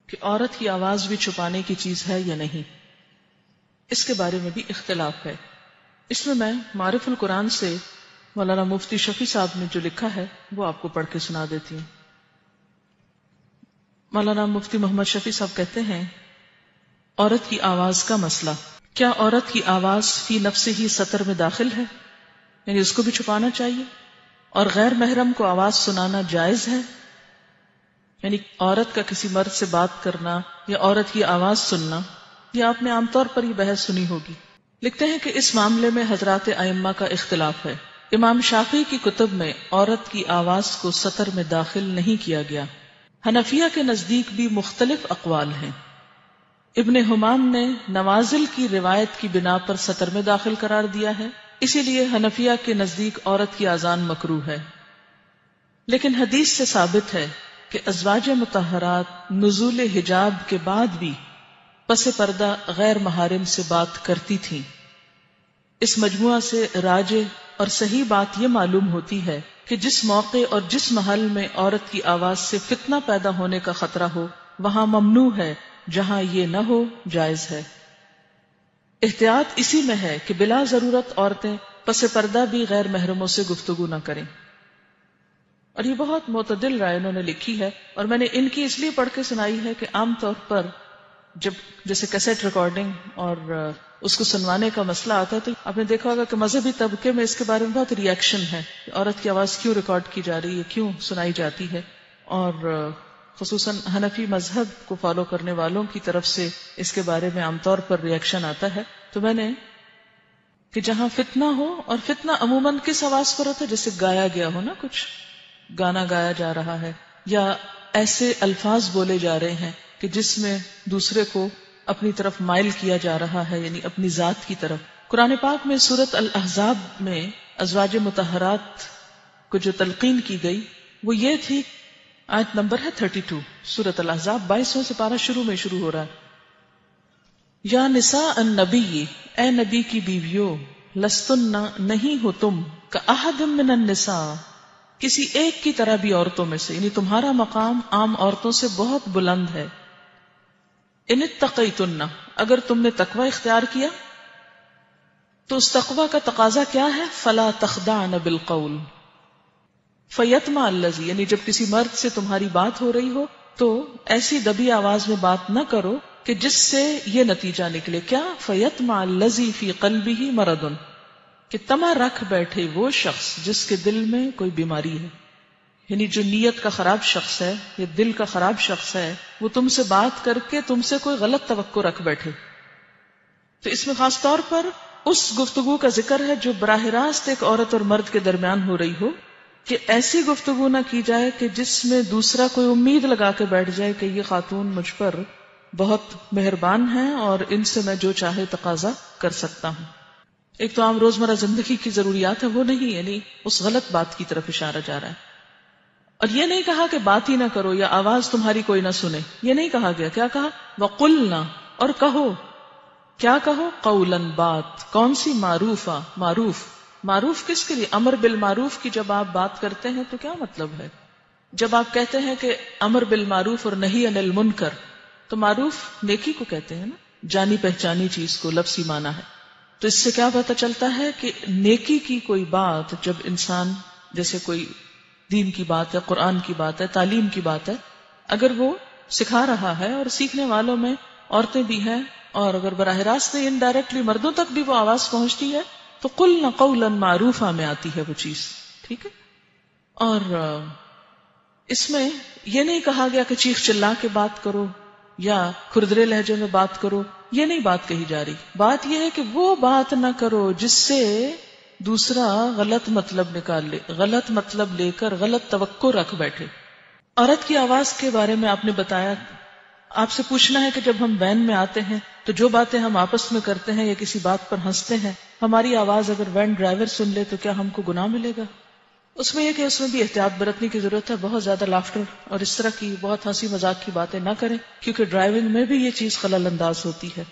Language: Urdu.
کہ عورت کی آواز بھی چھپانے کی چیز ہے یا نہیں، اس کے بارے میں بھی اختلاف ہے۔ اس میں معرف القرآن سے مولانا مفتی شفیع صاحب نے جو لکھا ہے وہ آپ کو پڑھ کے سنا دیتی ہوں۔ مولانا مفتی محمد شفیع صاحب کہتے ہیں، عورت کی آواز کا مسئلہ، کیا عورت کی آواز فی نفس ہی سطر میں داخل ہے، یعنی اس کو بھی چھپانا چاہیے، اور غیر محرم کو آواز سنانا جائز ہے، یعنی عورت کا کسی مرد سے بات کرنا یا عورت کی آواز سننا، یہ آپ نے عام طور پر یہ بحث سنی ہوگی۔ لکھتے ہیں کہ اس معاملے میں حضرات ائمہ کا اختلاف ہے۔ امام شافعی کی کتب میں عورت کی آواز کو سطر میں داخل نہیں کیا گیا۔ حنفیہ کے نزدیک بھی مختلف اقوال ہیں۔ ابن حمام نے نوازل کی روایت کی بنا پر سطر میں داخل قرار دیا ہے، اسی لیے حنفیہ کے نزدیک عورت کی اذان مکروہ ہے، لیکن حدیث سے ثابت ہے کہ ازواج مطہرات نزول حجاب کے بعد بھی پس پردہ غیر محارم سے بات کرتی تھیں۔ اس مجموعہ سے راجح اور صحیح بات یہ معلوم ہوتی ہے کہ جس موقع اور جس محل میں عورت کی آواز سے فتنہ پیدا ہونے کا خطرہ ہو وہاں ممنوع ہے، جہاں یہ نہ ہو جائز ہے۔ احتیاط اسی میں ہے کہ بلا ضرورت عورتیں پس پردہ بھی غیر محرموں سے گفتگو نہ کریں، اور یہ بہت معتدل رائے انہوں نے لکھی ہے، اور میں نے ان کی اس لیے پڑھ کے سنائی ہے کہ عام طور پر جب جیسے کیسٹ ریکارڈنگ اور اس کو سنوانے کا مسئلہ آتا ہے تو آپ نے دیکھا ہوگا کہ مذہبی طبقے میں اس کے بارے میں بہت ری ایکشن ہے، عورت کی آواز کیوں ریکارڈ کی جا رہی ہے، کیوں سنائی جاتی ہے، اور خصوصاً حنفی مذہب کو فالو کرنے والوں کی طرف سے اس کے بارے میں عام طور پر ری ایکشن آتا ہے۔ تو میں نے کہ جہاں فتنہ ہو، اور فتنہ عموماً کس آواز پر ہوتا ہے، جیسے گایا گیا ہو نا، کچھ گانا گایا جا رہا ہے یا ایسے الفاظ بولے جا رہے ہیں کہ جس میں دوسرے کو اپنی طرف مائل کیا جا رہا ہے، یعنی اپنی ذات کی طرف۔ قرآن پاک میں سورۃ الاحزاب میں ازواج مطہرات کو جو تلقین کی گئی وہ یہ تھی، آیت نمبر ہے 32، سورۃ الاحزاب 22واں سپارہ شروع ہو رہا ہے۔ یا نساء النبی، اے نبی کی بیویوں، لستن نہیں ہو تم کاحد من النساء، کسی ایک کی طرح بھی عورتوں میں سے، یعنی تمہارا مقام عام عورتوں سے بہت بلند ہے۔ ان اتقیتن، اگر تم نے تقوی اختیار کیا تو اس تقوی کا تقاضا کیا ہے؟ فلا تخضعن بالقول فیطمع الذی، یعنی جب کسی مرد سے تمہاری بات ہو رہی ہو تو ایسی دبی آواز میں بات نہ کرو کہ جس سے یہ نتیجہ نکلے، کیا؟ فیطمع الذی فی قلبہ مرض، کہ طمع رکھ بیٹھے وہ شخص جس کے دل میں کوئی بیماری ہے، یعنی جو نیت کا خراب شخص ہے یا دل کا خراب شخص ہے، وہ تم سے بات کر کے تم سے کوئی غلط توقع رکھ بیٹھے۔ تو اس میں خاص طور پر اس گفتگو کا ذکر ہے جو براہ راست ایک عورت اور مرد کے درمیان ہو رہی ہو، کہ ایسی گفتگو نہ کی جائے کہ جس میں دوسرا کوئی امید لگا کے بیٹھ جائے کہ یہ خاتون مجھ پر بہت مہربان ہیں اور ان سے میں جو چاہے تقاضا کر سکتا ہوں۔ ایک تو عام روزمرہ زندگی کی ضروریات ہے وہ نہیں، یعنی اس غلط بات کی طرف اشارہ جا رہا ہے۔ اور یہ نہیں کہا کہ بات ہی نہ کرو یا آواز تمہاری کوئی نہ سنے، یہ نہیں کہا گیا، کیا کہا؟ وَقُلْنَا، اور کہو، کیا کہو؟ قولاً، بات، کون سی؟ معروفہ، معروف کس کے لیے؟ امر بالمعروف کی جب آپ بات کرتے ہیں تو کیا مطلب ہے؟ جب آپ کہتے ہیں کہ امر بالمعروف اور نہی عن المنکر، تو معروف نیکی کو کہتے ہیں نا، جانی پہچانی چیز کو لفظی معنی ہے۔ تو اس سے کیا پتہ چلتا ہے کہ نیکی کی کوئی بات جب انسان، جیسے کوئی دین کی بات ہے، قرآن کی بات ہے، تعلیم کی بات ہے، اگر وہ سکھا رہا ہے اور سیکھنے والوں میں عورتیں بھی ہیں، اور اگر براہ راست نہیں انڈائریکٹلی مردوں تک بھی وہ آواز پہنچتی ہے تو قلنا قولا معروفا میں آتی ہے وہ چیز، ٹھیک ہے۔ اور اس میں یہ نہیں کہا گیا کہ چیخ چلا کے بات کرو یا کھردرے لہجے میں بات کرو، یہ نہیں بات کہی جا رہی۔ بات یہ ہے کہ وہ بات نہ کرو جس سے دوسرا غلط مطلب نکال لے، غلط مطلب لے کر غلط توقع رکھ بیٹھے۔ عورت کی آواز کے بارے میں آپ نے بتایا، آپ سے پوچھنا ہے کہ جب ہم وین میں آتے ہیں تو جو باتیں ہم آپس میں کرتے ہیں یا کسی بات پر ہنستے ہیں، ہماری آواز اگر وین ڈرائیور سن لے تو کیا ہم کو گناہ ملے گا؟ اس میں یہ کہ اس میں بھی احتیاط برتنے کی ضرورت ہے، بہت زیادہ لافٹر اور اس طرح کی بہت ہنسی مذاق کی باتیں نہ کریں، کیونکہ ڈرائیونگ میں بھی یہ چیز خلل انداز ہوتی ہے۔